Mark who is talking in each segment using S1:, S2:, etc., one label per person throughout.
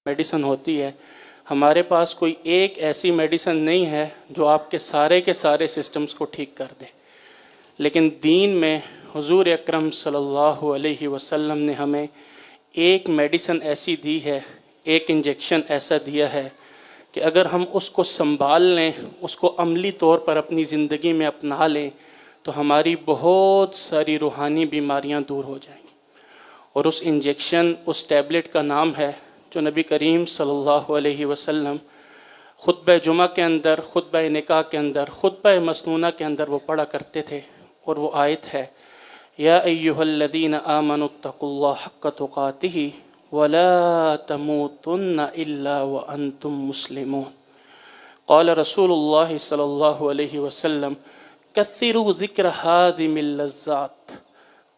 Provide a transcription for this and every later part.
S1: Medicine ہوتی ہے، ہمارے پاس کوئی ایک ایسی میڈیسن نہیں ہے جو آپ کے سارے سسٹمز کو ٹھیک کر دے، لیکن دین میں حضور اکرم صلی اللہ علیہ وسلم نے ہمیں ایک میڈیسن ایسی دی ہے، ایک انجیکشن ایسا دیا ہے کہ اگر ہم اس کو سنبھال لیں، اس کو عملی طور پر اپنی زندگی میں اپنا لیں تو ہماری بہت ساری روحانی بیماریاں دور ہو جائیں گی۔ اور اس انجیکشن، اس ٹیبلٹ کا نام ہے جو نبی کریم صلی اللہ علیہ وسلم خطبہ جمعہ کے اندر، خطبہ نکاح کے اندر، خطبہ مسنونہ کے اندر وہ پڑھا کرتے تھے، اور وہ آیت ہے یا ایہا الذین آمنوا اتقوا اللہ حق تقاتہ ولا تموتن الا وانتم مسلمون۔ قال رسول اللہ صلی اللہ علیہ وسلم کثروا ذکر ہادم اللذات۔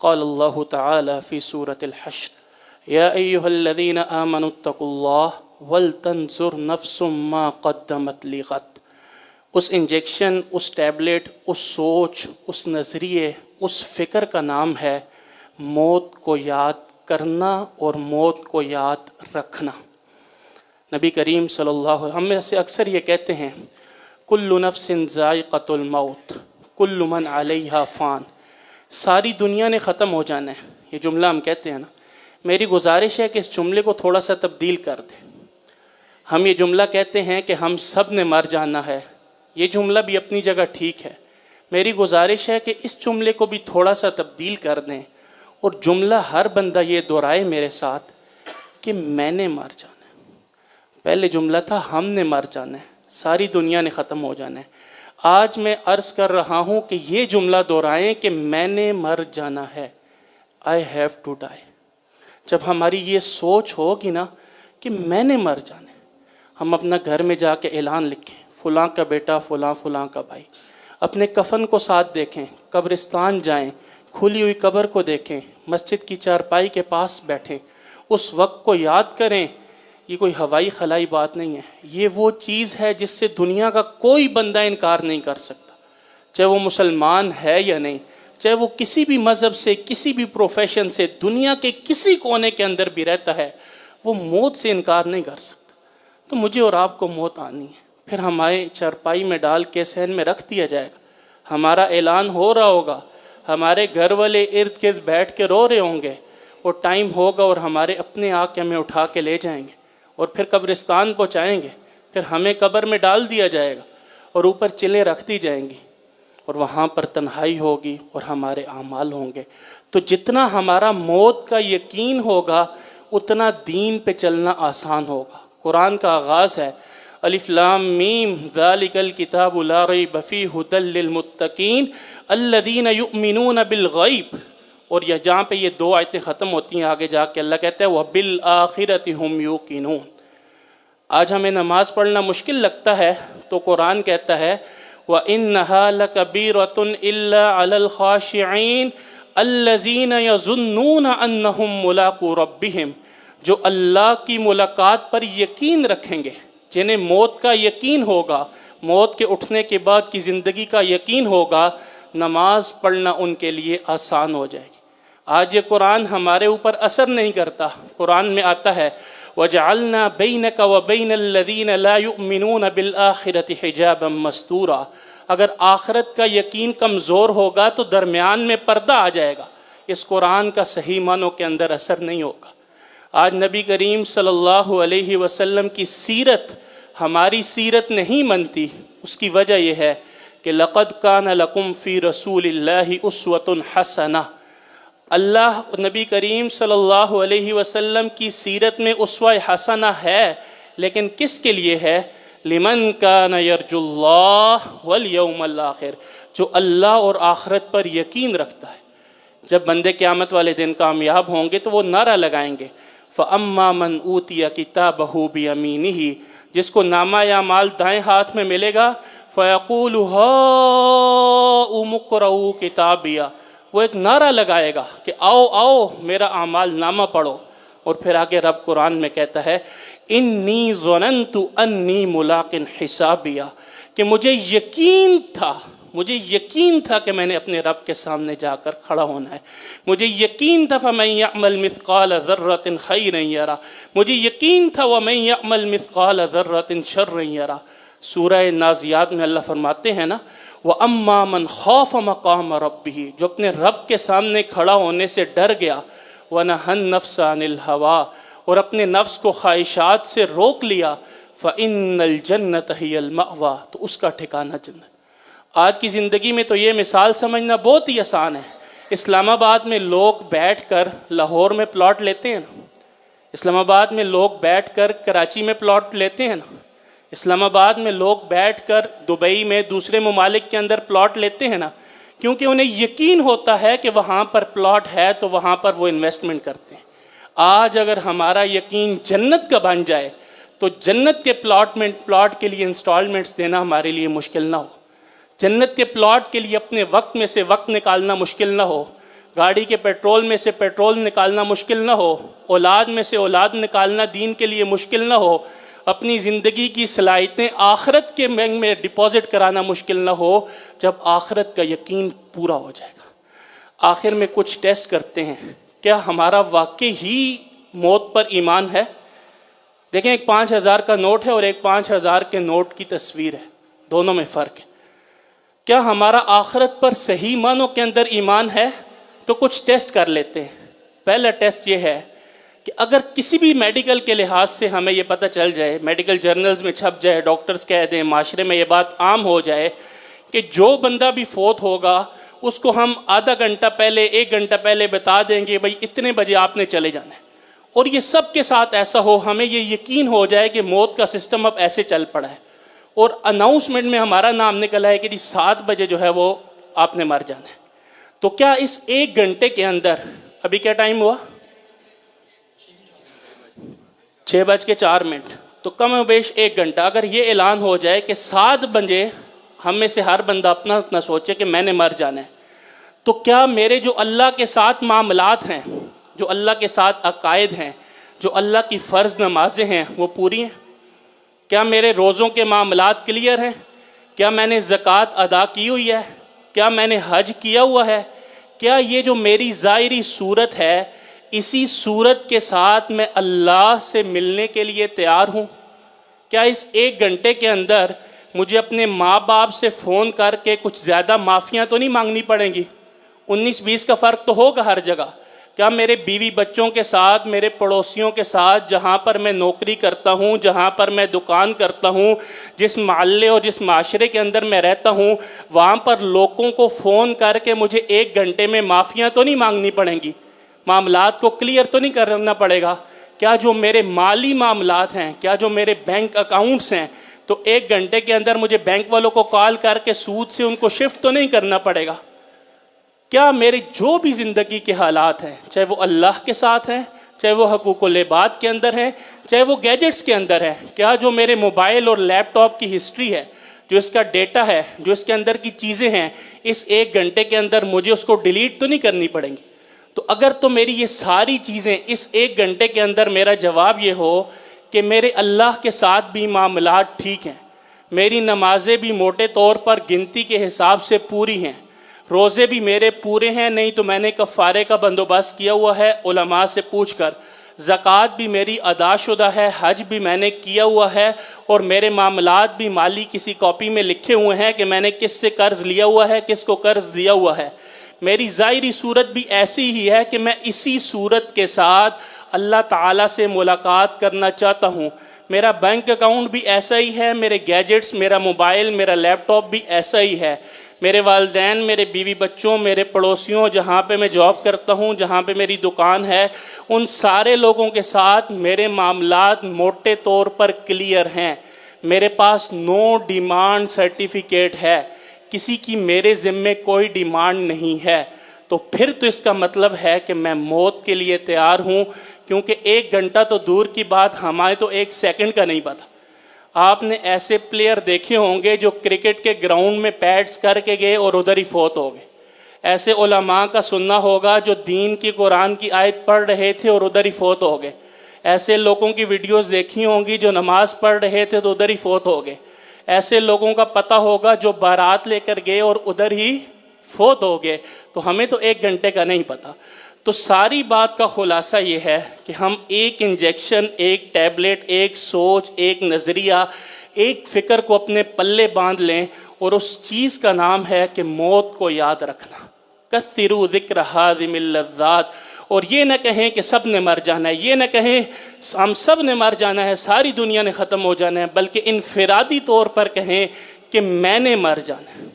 S1: قال اللہ تعالی فی سورة الحشر یا ایہا الذین آمنوا اتقوا اللہ ولتنظر نفس ما قدمت لغد۔ اس انجیکشن، اس ٹیبلٹ، اس سوچ، اس نظریے، اس فکر کا نام ہے موت کو یاد کرنا اور موت کو یاد رکھنا۔ نبی کریم صلی اللہ علیہ وسلم ہم میں سے اکثر یہ کہتے ہیں کل نفس ذائقۃ الموت کل من علیہا فان، ساری دنیا نے ختم ہو جانا ہے، یہ جملہ ہم کہتے ہیں نا۔ میری گزارش ہے کہ اس جملے کو تھوڑا سا تبدیل کر دیں۔ ہم یہ جملہ کہتے ہیں کہ ہم سب نے مر جانا ہے، یہ جملہ بھی اپنی جگہ ٹھیک ہے، میری گزارش ہے کہ اس جملے کو بھی تھوڑا سا تبدیل کر دیں اور جملہ ہر بندہ یہ دہرائے میرے ساتھ کہ میں نے مر جانا ہے۔ پہلے جملہ تھا ہم نے مر جانا ہے، ساری دنیا نے ختم ہو جانا ہے۔ آج میں عرض کر رہا ہوں کہ یہ جملہ دہرائیں کہ میں نے مر جانا ہے، I have to die۔ جب ہماری یہ سوچ ہوگی نا کہ میں نے مر جانا ہے، ہم اپنا گھر میں جا کے اعلان لکھیں فلاں کا بیٹا، فلاں فلاں کا بھائی، اپنے کفن کو ساتھ دیکھیں، قبرستان جائیں، کھلی ہوئی قبر کو دیکھیں، مسجد کی چارپائی کے پاس بیٹھیں، اس وقت کو یاد کریں۔ یہ کوئی ہوائی خلائی بات نہیں ہے، یہ وہ چیز ہے جس سے دنیا کا کوئی بندہ انکار نہیں کر سکتا، چاہے وہ مسلمان ہے یا نہیں، چاہے وہ کسی بھی مذہب سے، کسی بھی پروفیشن سے، دنیا کے کسی کونے کے اندر بھی رہتا ہے، وہ موت سے انکار نہیں کر سکتا۔ تو مجھے اور آپ کو موت آنی ہے، پھر ہمارے چارپائی میں ڈال کے صحن میں رکھ دیا جائے گا، ہمارا اعلان ہو رہا ہوگا، ہمارے گھر والے ارد گرد بیٹھ کے رو رہے ہوں گے، اور ٹائم ہوگا اور ہمارے اپنے آ کے ہمیں اٹھا کے لے جائیں گے اور پھر قبرستان پہنچائیں گے، پھر ہمیں قبر میں ڈال دیا جائے گا اور اوپر چلیں رکھ دی جائیں گی، اور وہاں پر تنہائی ہوگی اور ہمارے اعمال ہوں گے۔ تو جتنا ہمارا موت کا یقین ہوگا اتنا دین پہ چلنا آسان ہوگا۔ قرآن کا آغاز ہے الف لام میم ذالک الکتاب لا ریب فیہ ھدی للمتقین الذین یؤمنون بالغیب، اور یہ جہاں پہ یہ دو آیتیں ختم ہوتی ہیں آگے جا کے اللہ کہتا ہے وَبِالْآخِرَةِ هُمْ يُوقِنُونَ۔ آج ہمیں نماز پڑھنا مشکل لگتا ہے تو قرآن کہتا ہے وَإِنَّهَا لَكَبِيرَةٌ إِلَّا عَلَى الْخَاشِعِينَ الَّذِينَ يَظُنُّونَ أَنَّهُمْ مُلَاقُو رَبِّهِمْ، جو اللہ کی ملاقات پر یقین رکھیں گے، جنہیں موت کا یقین ہوگا، موت کے اٹھنے کے بعد کی زندگی کا یقین ہوگا، نماز پڑھنا ان کے لیے آسان ہو جائے گی۔ آج یہ قرآن ہمارے اوپر اثر نہیں کرتا۔ قرآن میں آتا ہے وَجَعَلْنَا بَيْنَكَ وَبَيْنَ الَّذِينَ لَا يُؤْمِنُونَ بِالْآخِرَةِ حِجَابًا مَسْتُورًا، اگر آخرت کا یقین کمزور ہوگا تو درمیان میں پردہ آ جائے گا، اس قرآن کا صحیح معنوں کے اندر اثر نہیں ہوگا۔ آج نبی کریم صلی اللہ علیہ وسلم کی سیرت ہماری سیرت نہیں منتی، اس کی وجہ یہ ہے کہ لَقَدْ كَانَ لَكُمْ فِي رَسُولِ اللَّهِ أُسْوَةٌ حَسَنَةٌ، اللہ نبی کریم صلی اللہ علیہ وسلم کی سیرت میں اسوہ حسنہ ہے، لیکن کس کے لیے ہے؟ لمن کان یرجو اللہ والیوم الآخر، جو اللہ اور آخرت پر یقین رکھتا ہے۔ جب بندے قیامت والے دن کامیاب ہوں گے تو وہ نعرہ لگائیں گے فَأَمَّا مَنْ أُوتِيَ كِتَابَهُ بِيَمِينِهِ، جس کو نامہ اعمال دائیں ہاتھ میں ملے گا فَيَقُولُ هَاؤُمُ اقْرَءُوا کِتَابِیَہ، وہ ایک نعرہ لگائے گا کہ آؤ آؤ میرا اعمال نامہ پڑھو، اور پھر آگے رب قرآن میں کہتا ہے انی ظننت انی ملاق حسابیہ، کہ مجھے یقین تھا، مجھے یقین تھا کہ میں نے اپنے رب کے سامنے جا کر کھڑا ہونا ہے، مجھے یقین تھا فَمَن يَعْمَلْ مِثْقَالَ ذَرَّةٍ خَيْرًا يَرَهُ، مجھے یقین تھا وَمَن يَعْمَلْ مِثْقَالَ ذَرَّةٍ شَرًّا يَرَهُ۔ سورہ نازیات میں اللہ فرماتے ہیں نا وَأَمَّا مَنْ خَافَ مَقَامَ رَبِّهِ، جو اپنے رب کے سامنے کھڑا ہونے سے ڈر گیا، وَنَهَى النَّفْسَ عَنِ الْهَوَىٰ، اور اپنے نفس کو خواہشات سے روک لیا، فَإِنَّ الْجَنَّةَ هِيَ الْمَأْوَىٰ، تو اس کا ٹھکانہ جنت۔ آج کی زندگی میں تو یہ مثال سمجھنا بہت ہی آسان ہے۔ اسلام آباد میں لوگ بیٹھ کر لاہور میں پلاٹ لیتے ہیں نا، اسلام آباد میں لوگ بیٹھ کر کراچی میں پلاٹ لیتے ہیں نا، اسلام آباد میں لوگ بیٹھ کر دبئی میں دوسرے ممالک کے اندر پلاٹ لیتے ہیں نا، کیونکہ انہیں یقین ہوتا ہے کہ وہاں پر پلاٹ ہے تو وہاں پر وہ انویسٹمنٹ کرتے ہیں۔ آج اگر ہمارا یقین جنت کا بن جائے تو جنت کے پلاٹ کے لیے انسٹالمنٹس دینا ہمارے لیے مشکل نہ ہو، جنت کے پلاٹ کے لیے اپنے وقت میں سے وقت نکالنا مشکل نہ ہو، گاڑی کے پیٹرول میں سے پیٹرول نکالنا مشکل نہ ہو، اولاد میں سے اولاد نکالنا دین کے لیے مشکل نہ ہو، اپنی زندگی کی صلاحیتیں آخرت کے بینک میں ڈپازٹ کرانا مشکل نہ ہو، جب آخرت کا یقین پورا ہو جائے گا۔ آخر میں کچھ ٹیسٹ کرتے ہیں، کیا ہمارا واقعی ہی موت پر ایمان ہے؟ دیکھیں، ایک 5000 کا نوٹ ہے اور ایک 5000 کے نوٹ کی تصویر ہے، دونوں میں فرق ہے۔ کیا ہمارا آخرت پر صحیح معنوں کے اندر ایمان ہے؟ تو کچھ ٹیسٹ کر لیتے ہیں۔ پہلا ٹیسٹ یہ ہے کہ اگر کسی بھی میڈیکل کے لحاظ سے ہمیں یہ پتہ چل جائے، میڈیکل جرنلز میں چھپ جائے، ڈاکٹرز کہہ دیں، معاشرے میں یہ بات عام ہو جائے کہ جو بندہ بھی فوت ہوگا اس کو ہم آدھا گھنٹہ پہلے 1 گھنٹہ پہلے بتا دیں گے بھائی اتنے بجے آپ نے چلے جانا ہے، اور یہ سب کے ساتھ ایسا ہو، ہمیں یہ یقین ہو جائے کہ موت کا سسٹم اب ایسے چل پڑا ہے، اور اناؤنسمنٹ میں ہمارا نام نکلا ہے کہ جی 7 بجے جو ہے وہ آپ نے مر جانا ہے، تو کیا اس 1 گھنٹے کے اندر، ابھی کیا ٹائم ہوا؟ 6:04، تو کم و بیش 1 گھنٹہ اگر یہ اعلان ہو جائے کہ 7 بجے ہم میں سے ہر بندہ اپنا اپنا سوچے کہ میں نے مر جانا ہے، تو کیا میرے جو اللہ کے ساتھ معاملات ہیں، جو اللہ کے ساتھ عقائد ہیں، جو اللہ کی فرض نمازیں ہیں، وہ پوری ہیں؟ کیا میرے روزوں کے معاملات کلیئر ہیں؟ کیا میں نے زکوٰۃ ادا کی ہوئی ہے؟ کیا میں نے حج کیا ہوا ہے؟ کیا یہ جو میری ظاہری صورت ہے، اسی صورت کے ساتھ میں اللہ سے ملنے کے لیے تیار ہوں؟ کیا اس 1 گھنٹے کے اندر مجھے اپنے ماں باپ سے فون کر کے کچھ زیادہ معافیاں تو نہیں مانگنی پڑیں گی؟ 19-20 کا فرق تو ہوگا ہر جگہ۔ کیا میرے بیوی بچوں کے ساتھ، میرے پڑوسیوں کے ساتھ، جہاں پر میں نوکری کرتا ہوں، جہاں پر میں دکان کرتا ہوں، جس محلے اور جس معاشرے کے اندر میں رہتا ہوں، وہاں پر لوگوں کو فون کر کے مجھے 1 گھنٹے میں معافیاں تو نہیں مانگنی پڑیں گی؟ معاملات کو کلیئر تو نہیں کرنا پڑے گا؟ کیا جو میرے مالی معاملات ہیں، کیا جو میرے بینک اکاؤنٹس ہیں، تو 1 گھنٹے کے اندر مجھے بینک والوں کو کال کر کے سود سے ان کو شفٹ تو نہیں کرنا پڑے گا؟ کیا میرے جو بھی زندگی کے حالات ہیں، چاہے وہ اللہ کے ساتھ ہیں، چاہے وہ حقوق العباد کے اندر ہیں، چاہے وہ گیجٹس کے اندر ہے، کیا جو میرے موبائل اور لیپ ٹاپ کی ہسٹری ہے، جو اس کا ڈیٹا ہے، جو اس کے اندر کی چیزیں ہیں، اس 1 گھنٹے کے اندر مجھے اس کو ڈیلیٹ تو نہیں کرنی پڑیں گی؟ تو اگر تو میری یہ ساری چیزیں اس 1 گھنٹے کے اندر میرا جواب یہ ہو کہ میرے اللہ کے ساتھ بھی معاملات ٹھیک ہیں، میری نمازیں بھی موٹے طور پر گنتی کے حساب سے پوری ہیں، روزے بھی میرے پورے ہیں، نہیں تو میں نے کفارے کا بندوبست کیا ہوا ہے علماء سے پوچھ کر، زکوٰۃ بھی میری ادا شدہ ہے، حج بھی میں نے کیا ہوا ہے، اور میرے معاملات بھی مالی کسی کاپی میں لکھے ہوئے ہیں کہ میں نے کس سے قرض لیا ہوا ہے، کس کو قرض دیا ہوا ہے، میری ظاہری صورت بھی ایسی ہی ہے کہ میں اسی صورت کے ساتھ اللہ تعالیٰ سے ملاقات کرنا چاہتا ہوں، میرا بینک اکاؤنٹ بھی ایسا ہی ہے، میرے گیجٹس، میرا موبائل، میرا لیپ ٹاپ بھی ایسا ہی ہے، میرے والدین، میرے بیوی بچوں، میرے پڑوسیوں، جہاں پہ میں جاب کرتا ہوں، جہاں پہ میری دکان ہے، ان سارے لوگوں کے ساتھ میرے معاملات موٹے طور پر کلیئر ہیں، میرے پاس نو ڈیمانڈ سرٹیفکیٹ ہے، کسی کی میرے ذمے کوئی ڈیمانڈ نہیں ہے، تو پھر تو اس کا مطلب ہے کہ میں موت کے لیے تیار ہوں، کیونکہ 1 گھنٹہ تو دور کی بات، ہمارے تو 1 سیکنڈ کا نہیں پتا۔ آپ نے ایسے پلیئر دیکھے ہوں گے جو کرکٹ کے گراؤنڈ میں پیڈز کر کے گئے اور ادھر ہی فوت ہو گئے، ایسے علماء کا سننا ہوگا جو دین کی قرآن کی آیت پڑھ رہے تھے اور ادھر ہی فوت ہو گئے، ایسے لوگوں کی ویڈیوز دیکھی ہوں گی جو نماز پڑھ رہے تھے تو ادھر ہی فوت ہو گئے، ایسے لوگوں کا پتہ ہوگا جو بارات لے کر گئے اور ادھر ہی فوت ہو گئے، تو ہمیں تو 1 گھنٹے کا نہیں پتہ۔ تو ساری بات کا خلاصہ یہ ہے کہ ہم ایک انجیکشن، ایک ٹیبلٹ، ایک سوچ، ایک نظریہ، ایک فکر کو اپنے پلے باندھ لیں، اور اس چیز کا نام ہے کہ موت کو یاد رکھنا۔ کثروا ذکر ہاضم اللذات، اور یہ نہ کہیں کہ سب نے مر جانا ہے، یہ نہ کہیں ہم سب نے مر جانا ہے، ساری دنیا نے ختم ہو جانا ہے، بلکہ انفرادی طور پر کہیں کہ میں نے مر جانا ہے،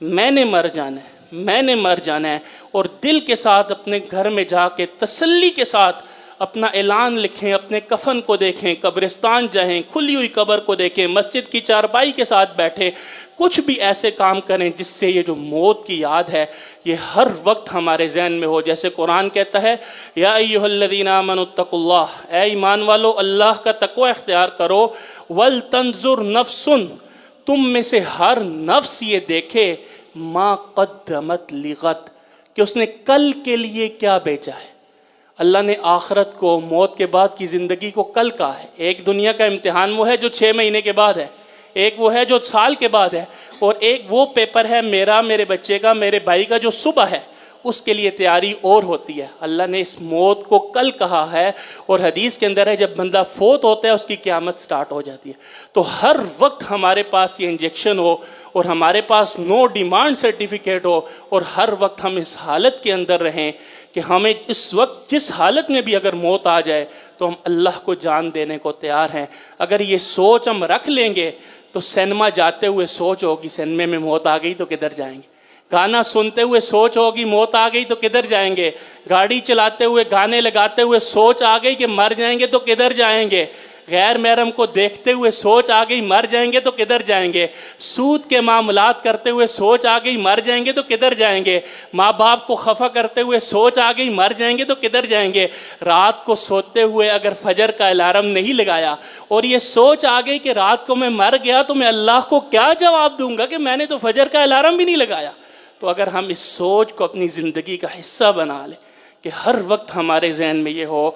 S1: میں نے مر جانا ہے، میں نے مر جانا ہے، اور دل کے ساتھ اپنے گھر میں جا کے تسلی کے ساتھ اپنا اعلان لکھیں، اپنے کفن کو دیکھیں، قبرستان جائیں، کھلی ہوئی قبر کو دیکھیں، مسجد کی چارپائی کے ساتھ بیٹھیں، کچھ بھی ایسے کام کریں جس سے یہ جو موت کی یاد ہے یہ ہر وقت ہمارے ذہن میں ہو۔ جیسے قرآن کہتا ہے یا ایھا الذین آمنوا اتقوا اللہ، اے ایمان والو اللہ کا تقوی اختیار کرو، ولتنظر نفس، تم میں سے ہر نفس یہ دیکھے ما قدمت لغد، کہ اس نے کل کے لیے کیا بیچا ہے۔ اللہ نے آخرت کو، موت کے بعد کی زندگی کو کل کہا ہے۔ ایک دنیا کا امتحان وہ ہے جو 6 مہینے کے بعد ہے، ایک وہ ہے جو سال کے بعد ہے، اور ایک وہ پیپر ہے میرا، میرے بچے کا، میرے بھائی کا، جو صبح ہے، اس کے لیے تیاری اور ہوتی ہے۔ اللہ نے اس موت کو کل کہا ہے، اور حدیث کے اندر ہے جب بندہ فوت ہوتا ہے اس کی قیامت سٹارٹ ہو جاتی ہے۔ تو ہر وقت ہمارے پاس یہ انجیکشن ہو، اور ہمارے پاس نو ڈیمانڈ سرٹیفکیٹ ہو، اور ہر وقت ہم اس حالت کے اندر رہیں کہ ہمیں اس وقت جس حالت میں بھی اگر موت آ جائے تو ہم اللہ کو جان دینے کو تیار ہیں۔ اگر یہ سوچ ہم رکھ لیں گے تو سینما جاتے ہوئے سوچ ہوگی سینما میں موت آ گئی تو کدھر جائیں گے، گانا سنتے ہوئے سوچ ہوگی موت آ گئی تو کدھر جائیں گے، گاڑی چلاتے ہوئے گانے لگاتے ہوئے سوچ آ گئی کہ مر جائیں گے تو کدھر جائیں گے، غیر محرم کو دیکھتے ہوئے سوچ آ گئی مر جائیں گے تو کدھر جائیں گے، سود کے معاملات کرتے ہوئے سوچ آ گئی مر جائیں گے تو کدھر جائیں گے، ماں باپ کو خفا کرتے ہوئے سوچ آ گئی مر جائیں گے تو کدھر جائیں گے، رات کو سوتے ہوئے اگر فجر کا الارم نہیں لگایا اور یہ سوچ آ گئی کہ رات کو میں مر گیا تو میں اللہ کو کیا جواب دوں گا کہ میں نے تو فجر کا الارم بھی نہیں لگایا۔ تو اگر ہم اس سوچ کو اپنی زندگی کا حصہ بنا لیں کہ ہر وقت ہمارے ذہن میں یہ ہو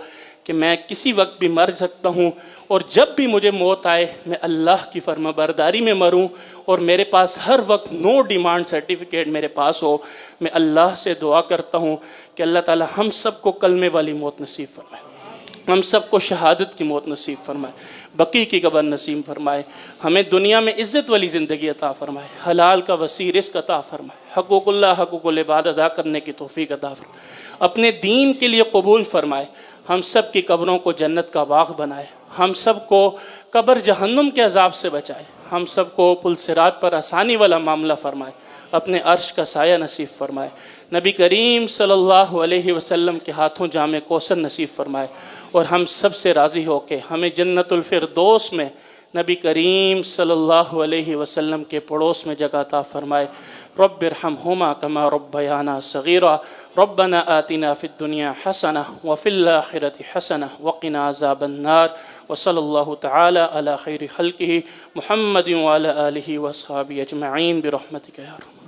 S1: کہ میں کسی وقت بھی مر سکتا ہوں، اور جب بھی مجھے موت آئے میں اللہ کی فرما برداری میں مروں، اور میرے پاس ہر وقت نو ڈیمانڈ سرٹیفکیٹ میرے پاس ہو، میں اللہ سے دعا کرتا ہوں کہ اللہ تعالی ہم سب کو کلمے والی موت نصیب فرمائے، ہم سب کو شہادت کی موت نصیب فرمائے، بقی کی قبر نصیب فرمائے، ہمیں دنیا میں عزت والی زندگی عطا فرمائے، حلال کا وسیع رزق عطا فرمائے، حقوق اللہ حقوق العباد ادا کرنے کی توفیق عطا فرمائے، اپنے دین کے لیے قبول فرمائے، ہم سب کی قبروں کو جنت کا باغ بنائے، ہم سب کو قبر جہنم کے عذاب سے بچائے، ہم سب کو پل صراط پر آسانی والا معاملہ فرمائے، اپنے عرش کا سایہ نصیب فرمائے، نبی کریم صلی اللہ علیہ وسلم کے ہاتھوں جام کوثر نصیب فرمائے، اور ہم سب سے راضی ہو کے ہمیں جنت الفردوس میں نبی کریم صلی اللہ علیہ وسلم کے پڑوس میں جگہ عطا فرمائے۔ رب ارحمہما کما ربیانا صغیرا، ربنا آتنا فی الدنیا حسنہ وفی الآخرۃ حسنہ وقنا عذاب النار، وصلی اللہ تعالی علی خیر خلقہ محمد وعلی آلہ واصحابہ اجمعین برحمتک یا رب۔